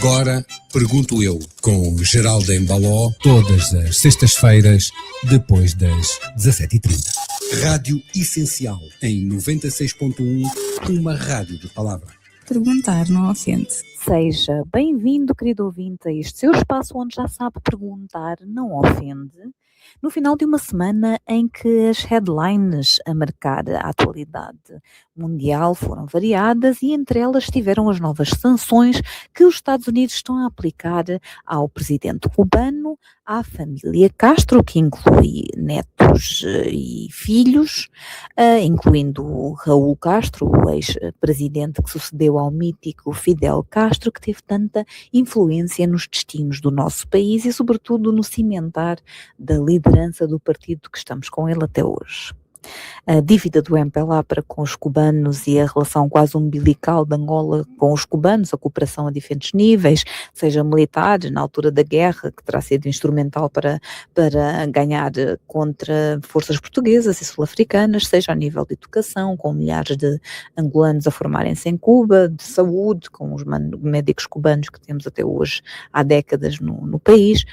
agora pergunto eu, com Geraldo Embaló, todas as sextas-feiras, depois das 17h30. Rádio Essencial, em 96.1, uma rádio de palavra. Perguntar não ofende. Seja bem-vindo, querido ouvinte, a este seu espaço onde já sabe perguntar não ofende. No final de uma semana em que as headlines a marcar a atualidade mundial foram variadas e entre elas tiveram as novas sanções que os Estados Unidos estão a aplicar ao presidente cubano, à família Castro, que inclui netos e filhos, incluindo Raul Castro, o ex-presidente que sucedeu ao mítico Fidel Castro, que teve tanta influência nos destinos do nosso país e sobretudo no cimentar da liderança do partido que estamos com ele até hoje. A dívida do MPLA para com os cubanos e a relação quase umbilical de Angola com os cubanos, a cooperação a diferentes níveis, seja militar, na altura da guerra, que terá sido instrumental para ganhar contra forças portuguesas e sul-africanas, seja a nível de educação, com milhares de angolanos a formarem-se em Cuba, de saúde, com os médicos cubanos que temos até hoje há décadas no país.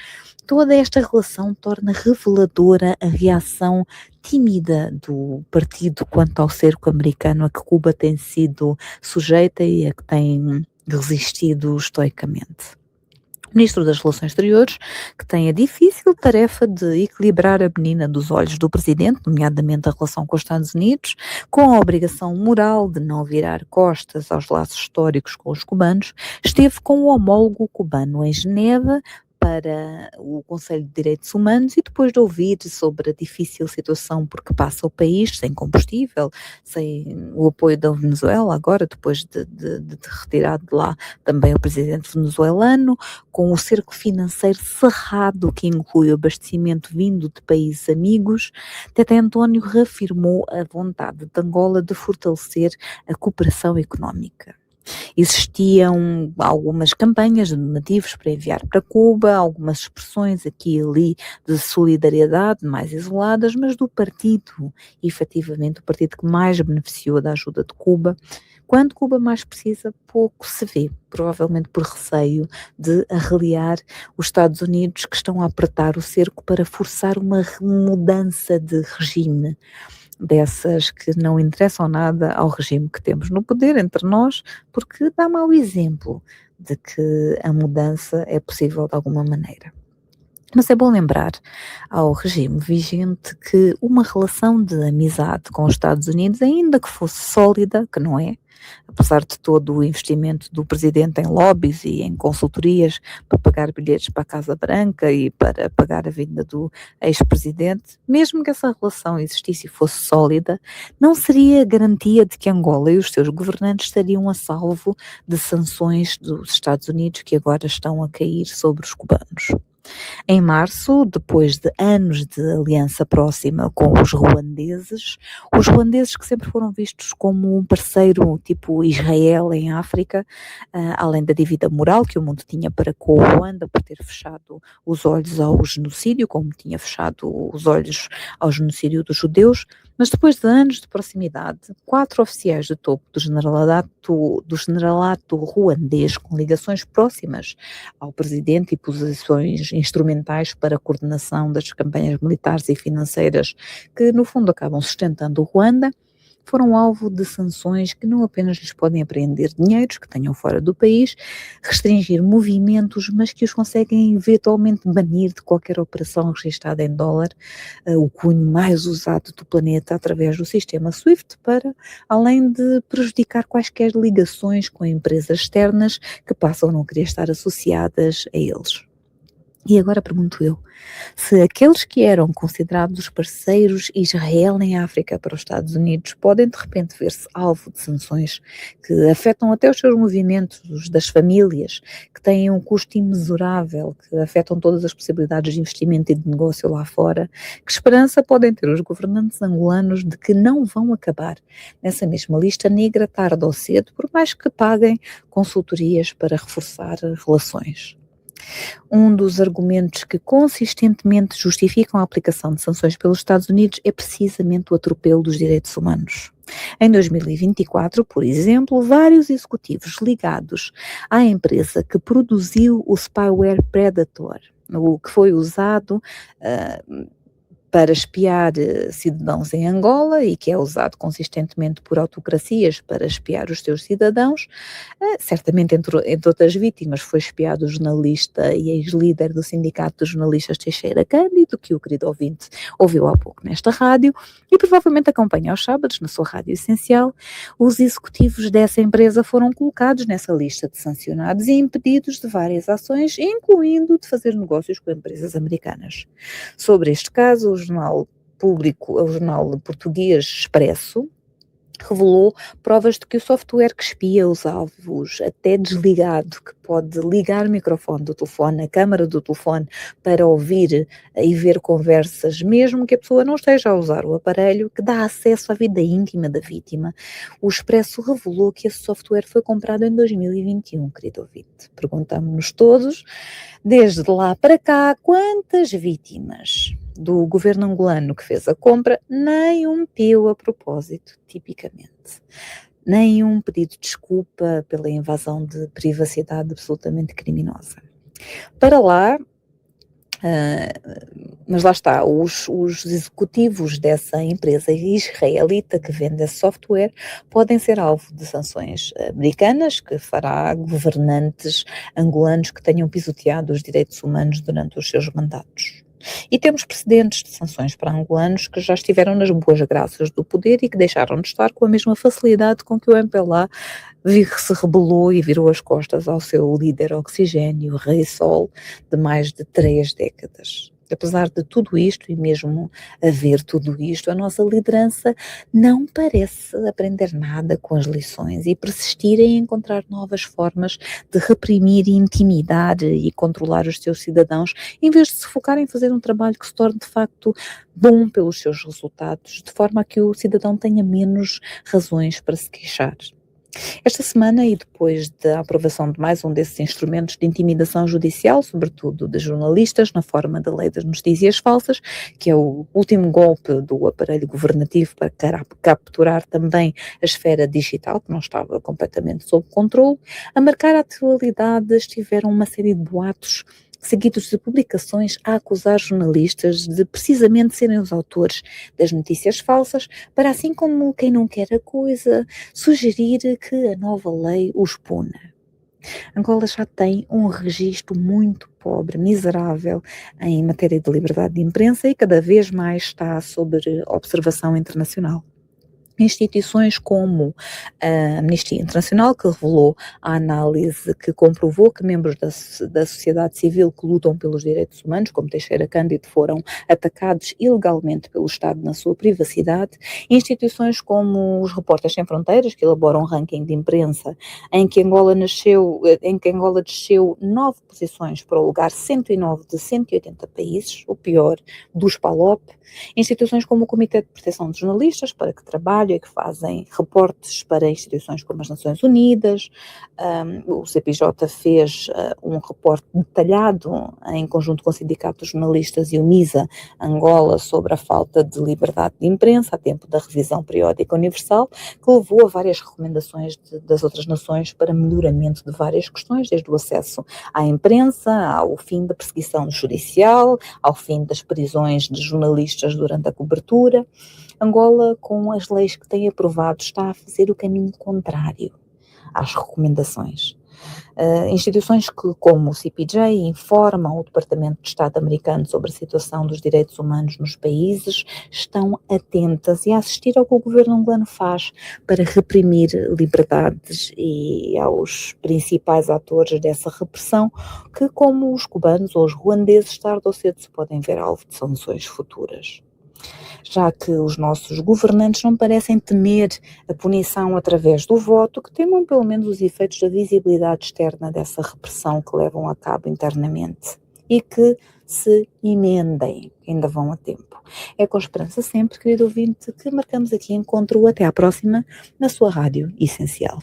Toda esta relação torna reveladora a reação tímida do partido quanto ao cerco americano a que Cuba tem sido sujeita e a que tem resistido estoicamente. O Ministro das Relações Exteriores, que tem a difícil tarefa de equilibrar a menina dos olhos do Presidente, nomeadamente a relação com os Estados Unidos, com a obrigação moral de não virar costas aos laços históricos com os cubanos, esteve com o homólogo cubano em Geneva para o Conselho de Direitos Humanos e depois de ouvir sobre a difícil situação por que passa o país, sem combustível, sem o apoio da Venezuela, agora depois de retirado de lá também o presidente venezuelano, com o cerco financeiro cerrado que inclui o abastecimento vindo de países amigos, Tete António reafirmou a vontade de Angola de fortalecer a cooperação económica. Existiam algumas campanhas de donativos para enviar para Cuba, algumas expressões aqui e ali de solidariedade mais isoladas, mas do partido, efetivamente o partido que mais beneficiou da ajuda de Cuba, quando Cuba mais precisa, pouco se vê, provavelmente por receio de arreliar os Estados Unidos que estão a apertar o cerco para forçar uma mudança de regime, dessas que não interessam nada ao regime que temos no poder entre nós, porque dá mau exemplo de que a mudança é possível de alguma maneira. Mas é bom lembrar ao regime vigente que uma relação de amizade com os Estados Unidos, ainda que fosse sólida, que não é, apesar de todo o investimento do presidente em lobbies e em consultorias para pagar bilhetes para a Casa Branca e para pagar a vinda do ex-presidente, mesmo que essa relação existisse e fosse sólida, não seria garantia de que Angola e os seus governantes estariam a salvo de sanções dos Estados Unidos que agora estão a cair sobre os cubanos. Em março, depois de anos de aliança próxima com os ruandeses que sempre foram vistos como um parceiro tipo Israel em África, além da dívida moral que o mundo tinha para com o Ruanda por ter fechado os olhos ao genocídio, como tinha fechado os olhos ao genocídio dos judeus, mas depois de anos de proximidade, 4 oficiais de topo do generalato ruandês com ligações próximas ao presidente e posições instrumentais para a coordenação das campanhas militares e financeiras que no fundo acabam sustentando o Ruanda, foram alvo de sanções que não apenas lhes podem apreender dinheiros que tenham fora do país, restringir movimentos, mas que os conseguem eventualmente banir de qualquer operação registada em dólar, o cunho mais usado do planeta através do sistema SWIFT, para além de prejudicar quaisquer ligações com empresas externas que passam a não querer estar associadas a eles. E agora pergunto eu, se aqueles que eram considerados parceiros Israel em África para os Estados Unidos podem de repente ver-se alvo de sanções que afetam até os seus movimentos, os das famílias, que têm um custo imensurável, que afetam todas as possibilidades de investimento e de negócio lá fora, que esperança podem ter os governantes angolanos de que não vão acabar nessa mesma lista negra tarde ou cedo, por mais que paguem consultorias para reforçar relações? Um dos argumentos que consistentemente justificam a aplicação de sanções pelos Estados Unidos é precisamente o atropelo dos direitos humanos. Em 2024, por exemplo, vários executivos ligados à empresa que produziu o spyware Predator, o que foi usado para espiar cidadãos em Angola e que é usado consistentemente por autocracias para espiar os seus cidadãos, certamente entre outras vítimas foi espiado o jornalista e ex-líder do Sindicato de Jornalistas Teixeira Cândido, que o querido ouvinte ouviu há pouco nesta rádio, e provavelmente acompanha aos sábados na sua rádio essencial. Os executivos dessa empresa foram colocados nessa lista de sancionados e impedidos de várias ações, incluindo de fazer negócios com empresas americanas. Sobre este caso, o jornal português Expresso revelou provas de que o software que espia os alvos, até desligado, que pode ligar o microfone do telefone, a câmara do telefone, para ouvir e ver conversas, mesmo que a pessoa não esteja a usar o aparelho, que dá acesso à vida íntima da vítima. O Expresso revelou que esse software foi comprado em 2021, querido ouvinte. Perguntamos-nos todos, desde lá para cá, quantas vítimas do governo angolano que fez a compra, nem um pio a propósito, tipicamente. Nem um pedido de desculpa pela invasão de privacidade absolutamente criminosa. Para lá, mas lá está, os executivos dessa empresa israelita que vende esse software podem ser alvo de sanções americanas, que fará governantes angolanos que tenham pisoteado os direitos humanos durante os seus mandatos. E temos precedentes de sanções para angolanos que já estiveram nas boas graças do poder e que deixaram de estar com a mesma facilidade com que o MPLA se rebelou e virou as costas ao seu líder oxigênio, Rei Sol, de mais de 3 décadas. Apesar de tudo isto, e mesmo haver tudo isto, a nossa liderança não parece aprender nada com as lições e persistir em encontrar novas formas de reprimir e intimidar e controlar os seus cidadãos, em vez de se focar em fazer um trabalho que se torne de facto bom pelos seus resultados, de forma a que o cidadão tenha menos razões para se queixar. Esta semana, e depois da aprovação de mais um desses instrumentos de intimidação judicial, sobretudo de jornalistas, na forma da lei das notícias falsas, que é o último golpe do aparelho governativo para capturar também a esfera digital, que não estava completamente sob controle, a marcar a atualidade estiveram uma série de boatos seguidos de publicações a acusar jornalistas de precisamente serem os autores das notícias falsas, para, assim como quem não quer a coisa, sugerir que a nova lei os puna. Angola já tem um registro muito pobre, miserável em matéria de liberdade de imprensa e cada vez mais está sob observação internacional. Instituições como a Amnistia Internacional, que revelou a análise que comprovou que membros da sociedade civil que lutam pelos direitos humanos, como Teixeira Cândido, foram atacados ilegalmente pelo Estado na sua privacidade. Instituições como os Repórteres Sem Fronteiras, que elaboram um ranking de imprensa em que Angola desceu 9 posições para o lugar 109 de 180 países, o pior dos PALOP. Instituições como o Comitê de Proteção de Jornalistas, para que trabalham e que fazem reportes para instituições como as Nações Unidas. O CPJ fez um reporte detalhado em conjunto com o Sindicato dos Jornalistas e o MISA Angola sobre a falta de liberdade de imprensa a tempo da revisão periódica universal, que levou a várias recomendações das outras nações para melhoramento de várias questões, desde o acesso à imprensa, ao fim da perseguição judicial, ao fim das prisões de jornalistas durante a cobertura. Angola, com as leis que tem aprovado, está a fazer o caminho contrário às recomendações. Instituições como o CPJ informam o Departamento de Estado americano sobre a situação dos direitos humanos nos países, estão atentas e a assistir ao que o governo angolano faz para reprimir liberdades e aos principais atores dessa repressão, que, como os cubanos ou os ruandeses, tarde ou cedo se podem ver alvo de sanções futuras. Já que os nossos governantes não parecem temer a punição através do voto, que temam pelo menos os efeitos da visibilidade externa dessa repressão que levam a cabo internamente e que se emendem, ainda vão a tempo. É com esperança sempre, querido ouvinte, que marcamos aqui encontro. Até à próxima na sua Rádio Essencial.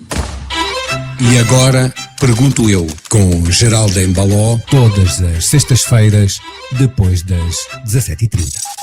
E agora, pergunto eu, com Geraldo Embaló, todas as sextas-feiras, depois das 17h30.